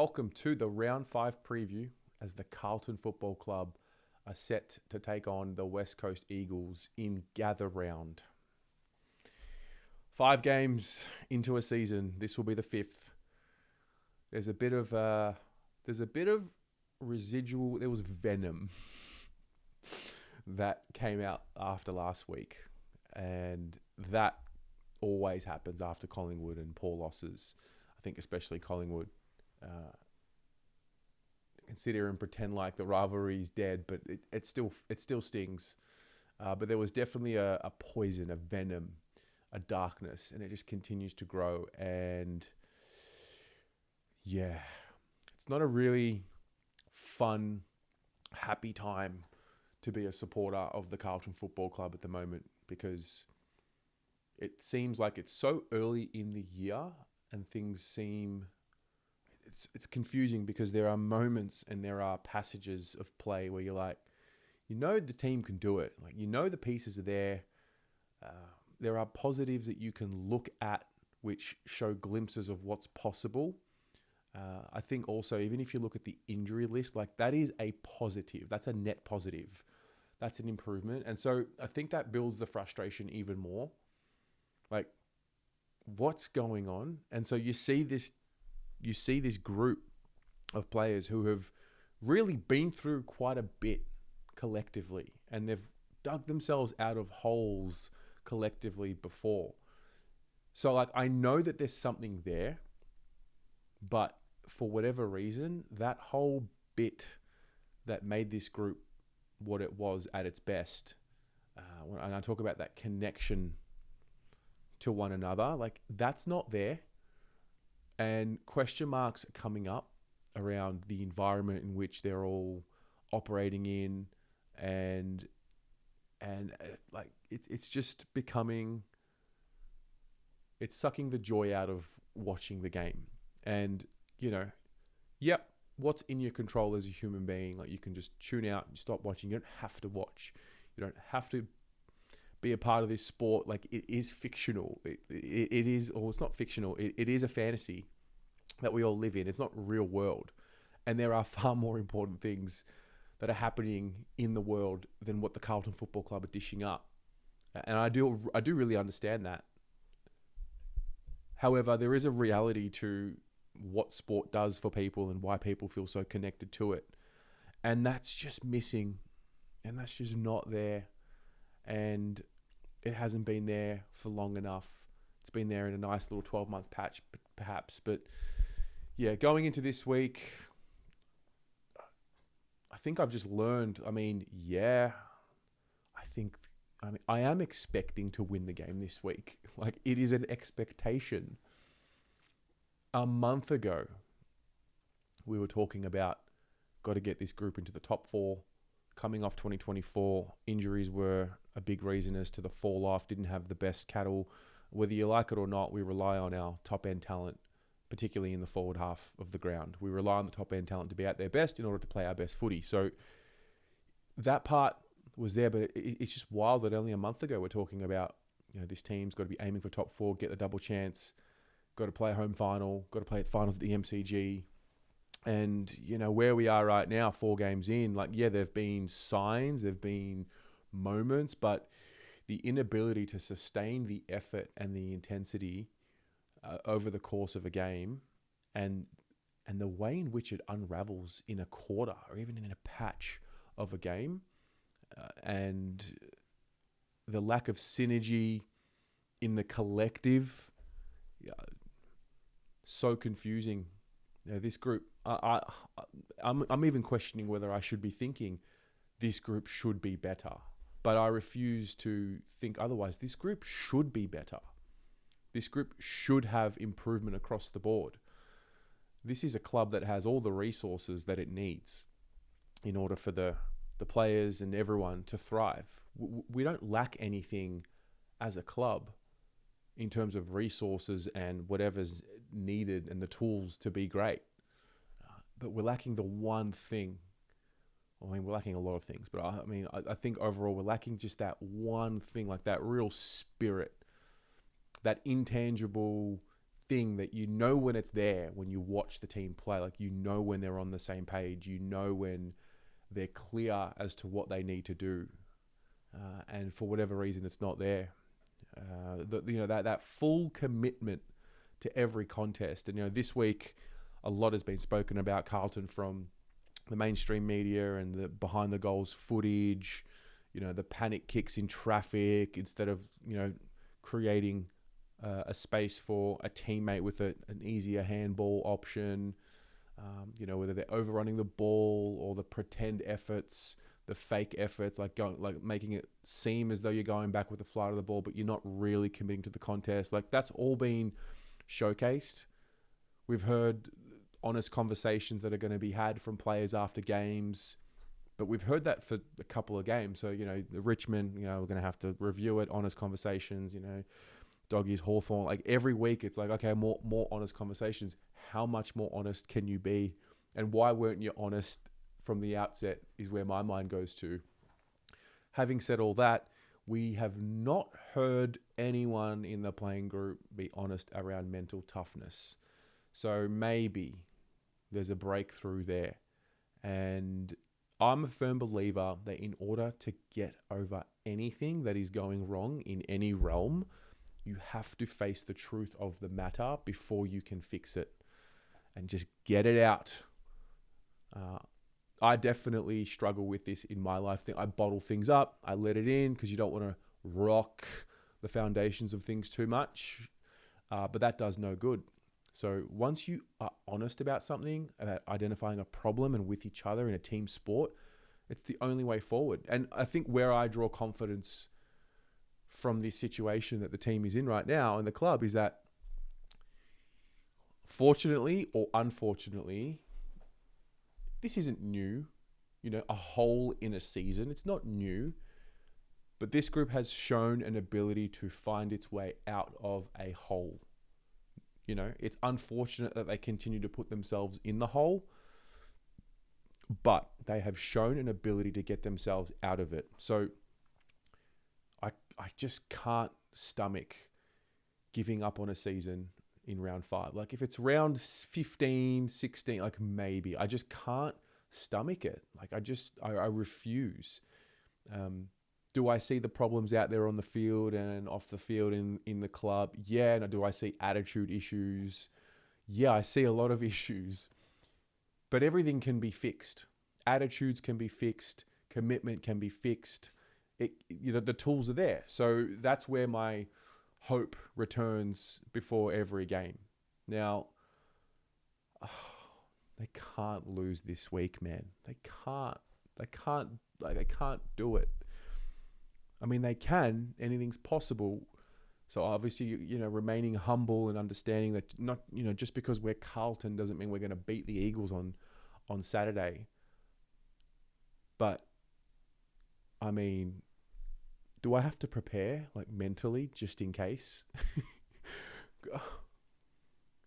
welcome to the Round 5 preview as the Carlton Football Club are set to take on the West Coast Eagles in Gather Round. 5 games into a season, this will be the 5th. There's a bit of residual, there was venom that came out after last week, and that always happens after Collingwood and poor losses. I think especially Collingwood consider and pretend like the rivalry is dead, but it still stings. But there was definitely a poison, a venom, a darkness, and it just continues to grow. And yeah, it's not a really fun, happy time to be a supporter of the Carlton Football Club at the moment, because it seems like it's so early in the year and things seem... It's confusing because there are moments and there are passages of play where you're like, you know the team can do it. Like, you know the pieces are there. There are positives that you can look at which show glimpses of what's possible. I think also, even if you look at the injury list, like that is a positive. That's a net positive. That's an improvement. And so I think that builds the frustration even more. Like, what's going on? And so you see this group of players who have really been through quite a bit collectively, and they've dug themselves out of holes collectively before. So like, I know that there's something there, but for whatever reason, that whole bit that made this group what it was at its best, when I talk about that connection to one another, like that's not there. And question marks are coming up around the environment in which they're all operating in, and like it's just becoming, it's sucking the joy out of watching the game. And what's in your control as a human being? Like, you can just tune out and stop watching. You don't have to watch. You don't have to be a part of this sport. Like, it is fictional. It is, or it's not fictional. It is a fantasy that we all live in. It's not real world. And there are far more important things that are happening in the world than what the Carlton Football Club are dishing up. And I do really understand that. However, there is a reality to what sport does for people and why people feel so connected to it. And that's just missing. And that's just not there. And it hasn't been there for long enough. It's been there in a nice little 12-month patch, perhaps. But yeah, going into this week, I think I've just learned. I am expecting to win the game this week. Like, it is an expectation. A month ago, we were talking about got to get this group into the top 4. Coming off 2024, injuries were a big reason as to the fall off. Didn't have the best cattle. Whether you like it or not, we rely on our top end talent, particularly in the forward half of the ground. We rely on the top end talent to be at their best in order to play our best footy. So that part was there, but it's just wild that only a month ago we're talking about, this team's got to be aiming for top 4, get the double chance, got to play a home final, got to play finals at the MCG. And, where we are right now, 4 games in, like, yeah, there've been signs, there've been moments, but the inability to sustain the effort and the intensity over the course of a game, and the way in which it unravels in a quarter or even in a patch of a game, and the lack of synergy in the collective, so confusing. This group, I'm even questioning whether I should be thinking this group should be better. But I refuse to think otherwise. This group should be better. This group should have improvement across the board. This is a club that has all the resources that it needs in order for the players and everyone to thrive. We don't lack anything as a club in terms of resources and whatever's needed and the tools to be great. But we're lacking the one thing. We're lacking a lot of things, but I think overall we're lacking just that one thing, like that real spirit, that intangible thing that you know when it's there, when you watch the team play. Like, you know when they're on the same page. You know when they're clear as to what they need to do. And for whatever reason, it's not there. That full commitment to every contest. And, this week, a lot has been spoken about Carlton from the mainstream media and the behind the goals footage, the panic kicks in traffic instead of, creating a space for a teammate with an easier handball option, whether they're overrunning the ball or the pretend efforts, the fake efforts, like making it seem as though you're going back with the flight of the ball, but you're not really committing to the contest. Like, that's all been showcased. We've heard honest conversations that are going to be had from players after games, but we've heard that for a couple of games. So, the Richmond, we're going to have to review it, honest conversations, Doggies, Hawthorn, like every week it's like, okay, more honest conversations. How much more honest can you be? And why weren't you honest from the outset is where my mind goes to. Having said all that, we have not heard anyone in the playing group be honest around mental toughness. So maybe there's a breakthrough there. And I'm a firm believer that in order to get over anything that is going wrong in any realm, you have to face the truth of the matter before you can fix it, and just get it out. I definitely struggle with this in my life. I bottle things up. I let it in because you don't want to rock the foundations of things too much. But that does no good. So once you are honest about something, about identifying a problem and with each other in a team sport, it's the only way forward. And I think where I draw confidence from this situation that the team is in right now and the club is that, fortunately or unfortunately, this isn't new. A hole in a season, it's not new. But this group has shown an ability to find its way out of a hole. It's unfortunate that they continue to put themselves in the hole, but they have shown an ability to get themselves out of it. So I just can't stomach giving up on a season in round 5. Like, if it's round 15, 16, like, maybe. I just can't stomach it. Like, I refuse. Do I see the problems out there on the field and off the field in the club? Yeah. And do I see attitude issues? Yeah, I see a lot of issues. But everything can be fixed. Attitudes can be fixed. Commitment can be fixed. The tools are there. So that's where my hope returns before every game. Now, they can't lose this week, man. They can't do it. I mean, they can. Anything's possible. So obviously, remaining humble and understanding that not, just because we're Carlton doesn't mean we're going to beat the Eagles on Saturday. But, I mean, do I have to prepare, like, mentally, just in case?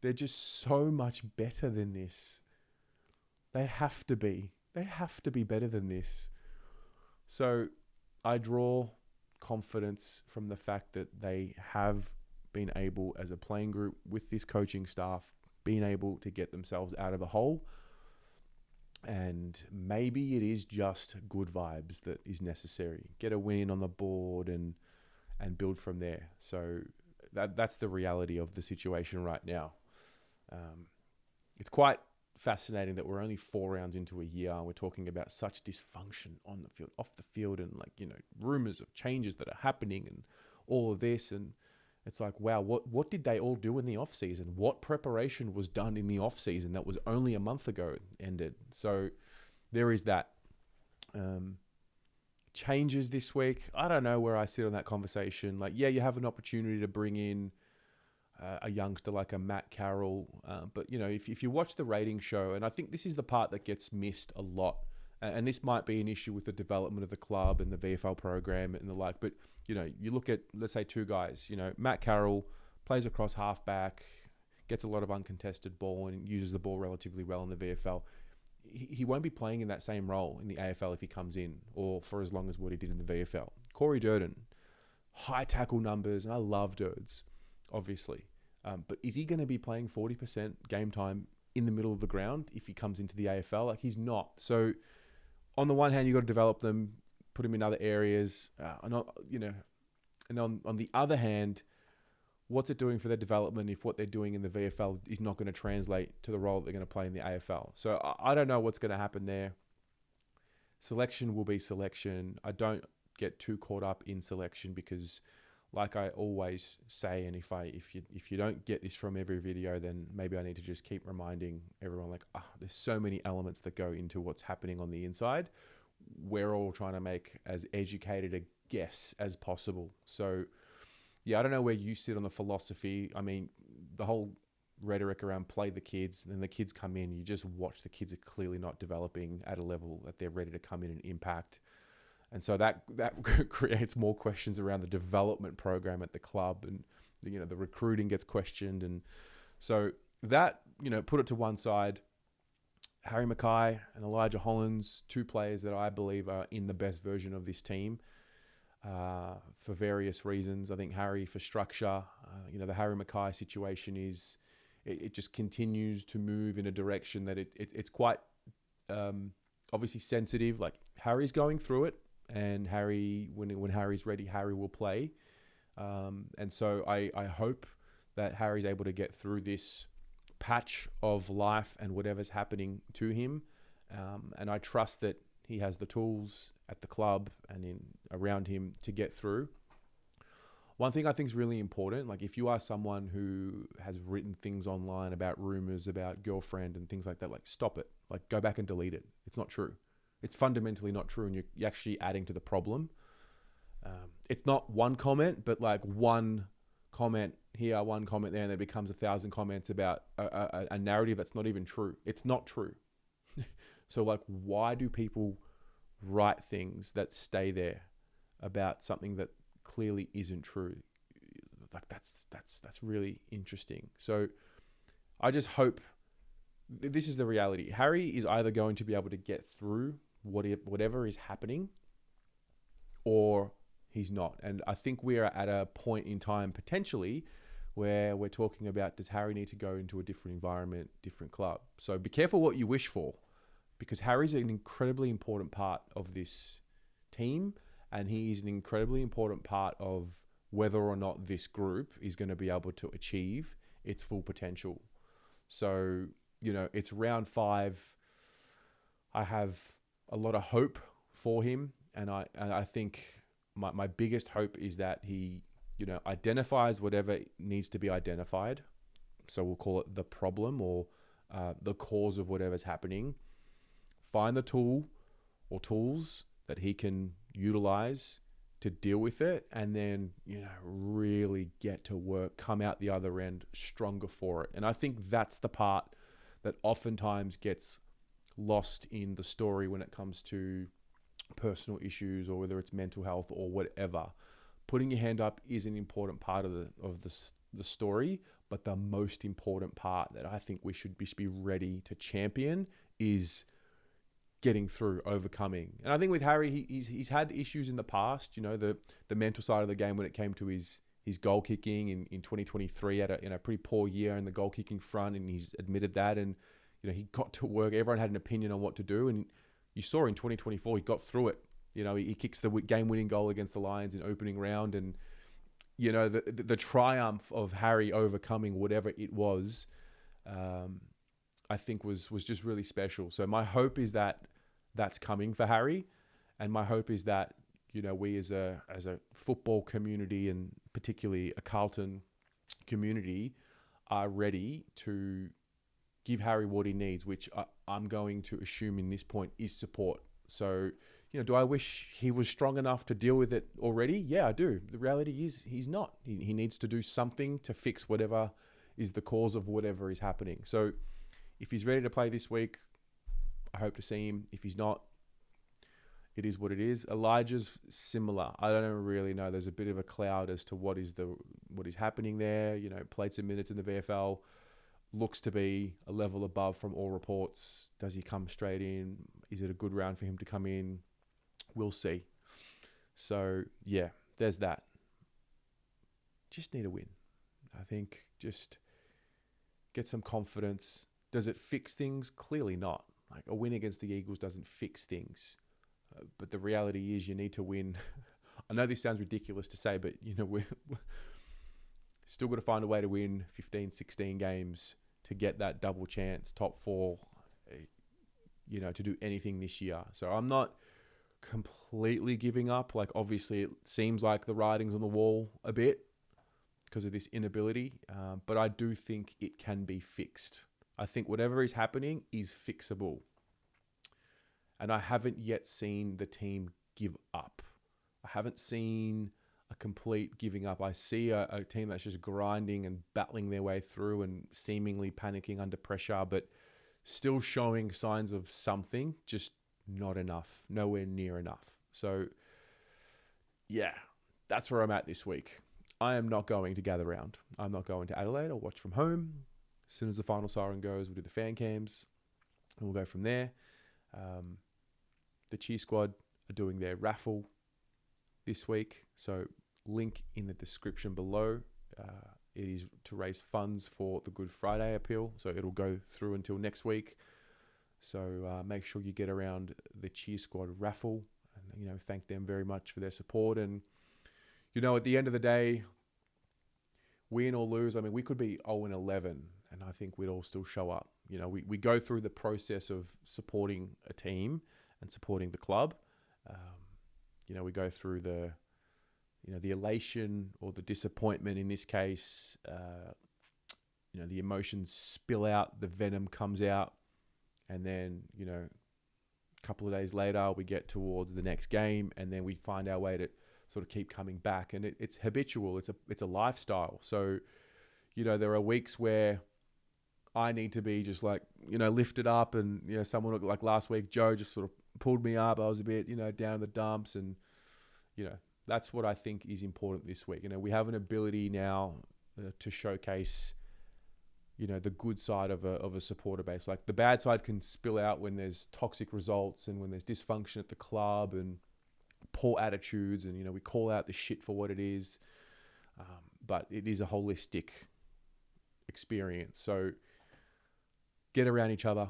They're just so much better than this. They have to be. They have to be better than this. So I draw confidence from the fact that they have been able, as a playing group with this coaching staff, being able to get themselves out of a hole. And maybe it is just good vibes that is necessary. Get a win on the board and build from there. So that's the reality of the situation right now. It's quite fascinating that we're only 4 rounds into a year and we're talking about such dysfunction on the field, off the field, and rumors of changes that are happening and all of this. And it's like, wow, what did they all do in the off season? What preparation was done in the off season that was only a month ago ended? So there is that. Changes this week. I don't know where I sit on that conversation. Like, yeah, you have an opportunity to bring in a youngster like a Matt Carroll. But, if you watch the rating show, and I think this is the part that gets missed a lot, and this might be an issue with the development of the club and the VFL program and the like, but, you look at, let's say, 2 guys, Matt Carroll plays across halfback, gets a lot of uncontested ball and uses the ball relatively well in the VFL. He won't be playing in that same role in the AFL if he comes in, or for as long as what he did in the VFL. Corey Durden, high tackle numbers, and I love Durds, obviously. But is he going to be playing 40% game time in the middle of the ground if he comes into the AFL? Like, he's not. So on the one hand, you got to develop them, put them in other areas, and on the other hand, what's it doing for their development if what they're doing in the VFL is not going to translate to the role they're going to play in the AFL? So I don't know what's going to happen there. Selection will be selection. I don't get too caught up in selection because, like I always say, and if you don't get this from every video, then maybe I need to just keep reminding everyone, like, there's so many elements that go into what's happening on the inside. We're all trying to make as educated a guess as possible. So yeah, I don't know where you sit on the philosophy. I mean, the whole rhetoric around play the kids, and then the kids come in, you just watch the kids are clearly not developing at a level that they're ready to come in and impact. And so that creates more questions around the development program at the club, and the recruiting gets questioned. And so that, put it to one side. Harry Mackay and Elijah Hollands, two players that I believe are in the best version of this team for various reasons. I think Harry for structure. The Harry Mackay situation is it just continues to move in a direction that it's quite obviously sensitive. Like, Harry's going through it, and Harry, when Harry's ready, Harry will play. And so I hope that Harry's able to get through this patch of life and whatever's happening to him. And I trust that he has the tools at the club and around him to get through. One thing I think is really important, like, if you are someone who has written things online about rumors about girlfriend and things like that, like, stop it. Like, go back and delete it. It's not true. It's fundamentally not true, and you're actually adding to the problem. It's not one comment, but like one comment here, one comment there, and there becomes 1,000 comments about a narrative that's not even true. It's not true. So, like, why do people write things that stay there about something that clearly isn't true? Like, that's really interesting. So I just hope this is the reality. Harry is either going to be able to get through whatever is happening, or he's not. And I think we are at a point in time potentially where we're talking about, does Harry need to go into a different environment, different club? So be careful what you wish for, because Harry's an incredibly important part of this team, and he is an incredibly important part of whether or not this group is going to be able to achieve its full potential. So, it's round 5. I have a lot of hope for him, and I think my biggest hope is that he, identifies whatever needs to be identified. So we'll call it the problem or the cause of whatever's happening. Find the tool or tools that he can utilize to deal with it, and then, really get to work, come out the other end stronger for it. And I think that's the part that oftentimes gets lost in the story when it comes to personal issues, or whether it's mental health or whatever. Putting your hand up is an important part of the story, but the most important part that I think we should be ready to champion is getting through, overcoming. And I think with Harry, he's had issues in the past. The mental side of the game when it came to his goal kicking in 2023, had a pretty poor year in the goal kicking front, and he's admitted that. And he got to work. Everyone had an opinion on what to do, and you saw in 2024 he got through it. He kicks the game-winning goal against the Lions in opening round, and the triumph of Harry overcoming whatever it was, I think was just really special. So my hope is that that's coming for Harry, and my hope is that we as a football community, and particularly a Carlton community, are ready to give Harry what he needs, which I'm going to assume in this point is support. So, do I wish he was strong enough to deal with it already? Yeah, I do. The reality is he's not. He needs to do something to fix whatever is the cause of whatever is happening. So if he's ready to play this week, I hope to see him. If he's not, it is what it is. Elijah's similar. I don't really know. There's a bit of a cloud as to what is happening there. Played some minutes in the VFL. Looks to be a level above from all reports. Does he come straight in? Is it a good round for him to come in? We'll see. So, yeah, there's that. Just need a win. I think just get some confidence. Does it fix things? Clearly not. Like a win against the Eagles doesn't fix things. But the reality is you need to win. I know this sounds ridiculous to say, but we're still got to find a way to win 15, 16 games to get that double chance, top 4, to do anything this year. So I'm not completely giving up. Like obviously it seems like the writing's on the wall a bit because of this inability. But I do think it can be fixed. I think whatever is happening is fixable. And I haven't yet seen the team give up. I haven't seen a complete giving up. I see a team that's just grinding and battling their way through and seemingly panicking under pressure, but still showing signs of something, just not enough, nowhere near enough. So, yeah, that's where I'm at this week. I am not going to gather round. I'm not going to Adelaide. I'll watch from home. As soon as the final siren goes, we'll do the fan cams and we'll go from there. The Cheer Squad are doing their raffle this week. So link in the description below. It is to raise funds for the Good Friday appeal. So it'll go through until next week. So make sure you get around the Cheer Squad Raffle and, thank them very much for their support. And, at the end of the day, win or lose, we could be 0-11 and I think we'd all still show up. We go through the process of supporting a team and supporting the club. We go through the elation or the disappointment in this case. The emotions spill out, the venom comes out. And then, a couple of days later, we get towards the next game and then we find our way to sort of keep coming back. And it's habitual. It's a lifestyle. So, there are weeks where I need to be just like, lifted up and, someone like last week, Joe just sort of pulled me up. I was a bit, down in the dumps and, that's what I think is important this week. We have an ability now to showcase, the good side of a supporter base. Like the bad side can spill out when there's toxic results and when there's dysfunction at the club and poor attitudes and, we call out the shit for what it is. But it is a holistic experience. So get around each other.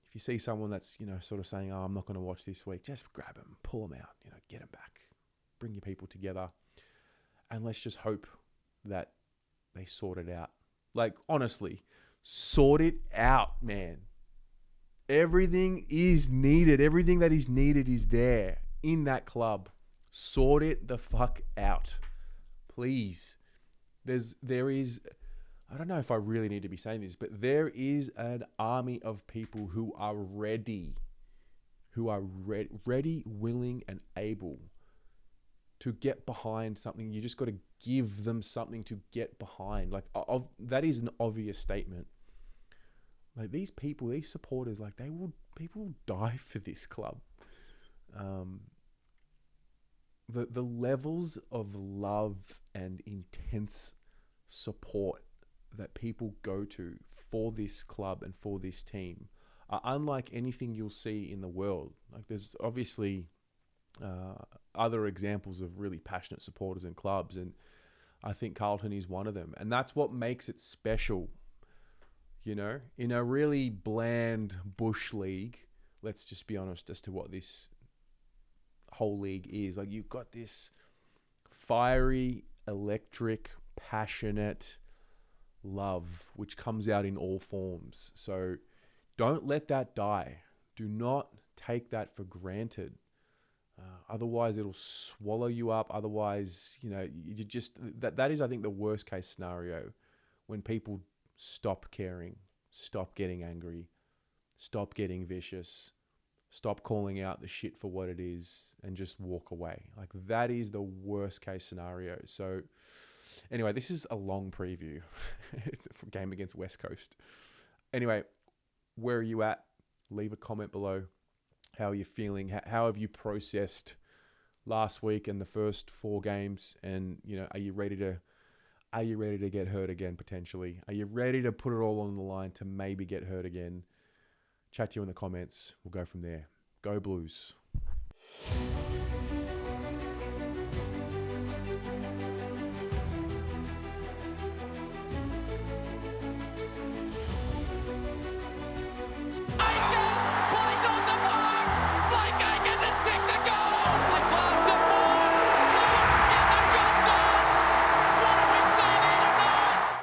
If you see someone that's, sort of saying, I'm not going to watch this week, just grab them, pull them out, get them back, bring your people together. And let's just hope that they sort it out. Like, honestly, sort it out, man. Everything is needed. Everything that is needed is there in that club. Sort it the fuck out. Please. There is, I don't know if I really need to be saying this, but there is an army of people who are ready, willing, and able to get behind something. You just got to give them something to get behind. Like that is an obvious statement. Like these people, these supporters, like people will die for this club. The levels of love and intense support that people go to for this club and for this team are unlike anything you'll see in the world. Like there's obviously other examples of really passionate supporters and clubs, and I think Carlton is one of them. And that's what makes it special. In a really bland bush league, let's just be honest as to what this whole league is. Like you've got this fiery, electric, passionate love, which comes out in all forms. So don't let that die. Do not take that for granted. Otherwise, it'll swallow you up. Otherwise, you just that is, I think, the worst case scenario when people stop caring, stop getting angry, stop getting vicious, stop calling out the shit for what it is, and just walk away. Like that is the worst case scenario. So anyway, this is a long preview for game against West Coast. Anyway, where are you at? Leave a comment below. How are you feeling? How have you processed last week and the first 4 games? And, are you ready to get hurt again potentially? Are you ready to put it all on the line to maybe get hurt again? Chat to you in the comments. We'll go from there. Go Blues.